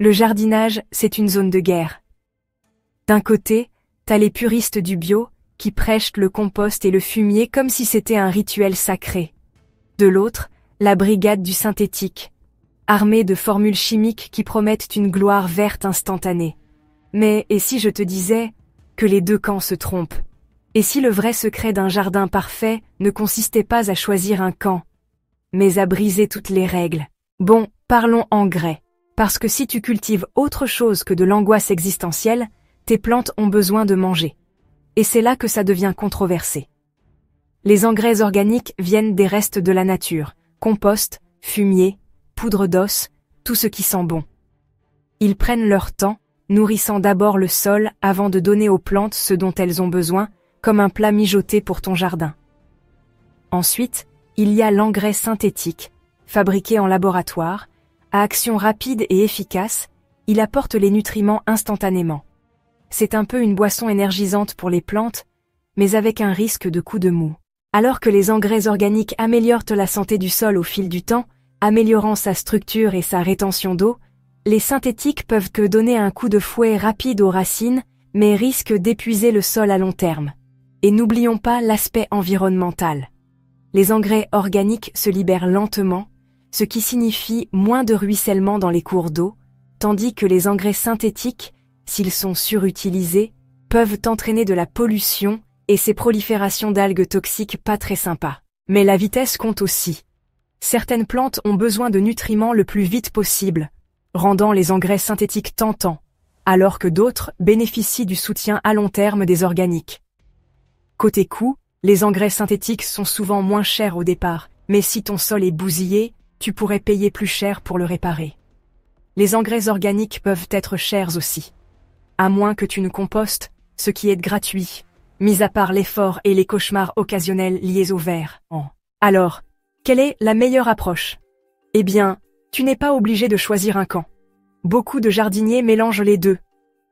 Le jardinage, c'est une zone de guerre. D'un côté, t'as les puristes du bio, qui prêchent le compost et le fumier comme si c'était un rituel sacré. De l'autre, la brigade du synthétique, armée de formules chimiques qui promettent une gloire verte instantanée. Mais, et si je te disais que les deux camps se trompent? Et si le vrai secret d'un jardin parfait ne consistait pas à choisir un camp, mais à briser toutes les règles? Bon, parlons engrais. Parce que si tu cultives autre chose que de l'angoisse existentielle, tes plantes ont besoin de manger. Et c'est là que ça devient controversé. Les engrais organiques viennent des restes de la nature, compost, fumier, poudre d'os, tout ce qui sent bon. Ils prennent leur temps, nourrissant d'abord le sol avant de donner aux plantes ce dont elles ont besoin, comme un plat mijoté pour ton jardin. Ensuite, il y a l'engrais synthétique, fabriqué en laboratoire. À action rapide et efficace, il apporte les nutriments instantanément. C'est un peu une boisson énergisante pour les plantes, mais avec un risque de coup de mou. Alors que les engrais organiques améliorent la santé du sol au fil du temps, améliorant sa structure et sa rétention d'eau, les synthétiques peuvent que donner un coup de fouet rapide aux racines, mais risquent d'épuiser le sol à long terme. Et n'oublions pas l'aspect environnemental. Les engrais organiques se libèrent lentement, ce qui signifie moins de ruissellement dans les cours d'eau, tandis que les engrais synthétiques, s'ils sont surutilisés, peuvent entraîner de la pollution et ces proliférations d'algues toxiques pas très sympas. Mais la vitesse compte aussi. Certaines plantes ont besoin de nutriments le plus vite possible, rendant les engrais synthétiques tentants, alors que d'autres bénéficient du soutien à long terme des organiques. Côté coût, les engrais synthétiques sont souvent moins chers au départ, mais si ton sol est bousillé, tu pourrais payer plus cher pour le réparer. Les engrais organiques peuvent être chers aussi. À moins que tu ne compostes, ce qui est gratuit, mis à part l'effort et les cauchemars occasionnels liés au verre. Alors, quelle est la meilleure approche? Eh bien, tu n'es pas obligé de choisir un camp. Beaucoup de jardiniers mélangent les deux.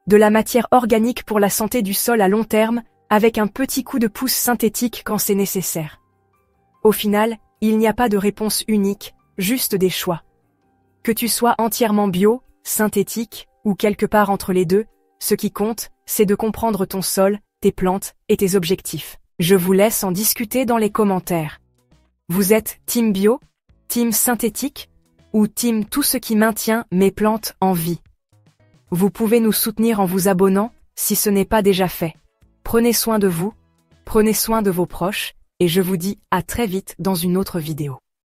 De la matière organique pour la santé du sol à long terme, avec un petit coup de pouce synthétique quand c'est nécessaire. Au final, il n'y a pas de réponse unique, juste des choix. Que tu sois entièrement bio, synthétique, ou quelque part entre les deux, ce qui compte, c'est de comprendre ton sol, tes plantes et tes objectifs. Je vous laisse en discuter dans les commentaires. Vous êtes team bio, team synthétique, ou team tout ce qui maintient mes plantes en vie? Vous pouvez nous soutenir en vous abonnant, si ce n'est pas déjà fait. Prenez soin de vous, prenez soin de vos proches, et je vous dis à très vite dans une autre vidéo.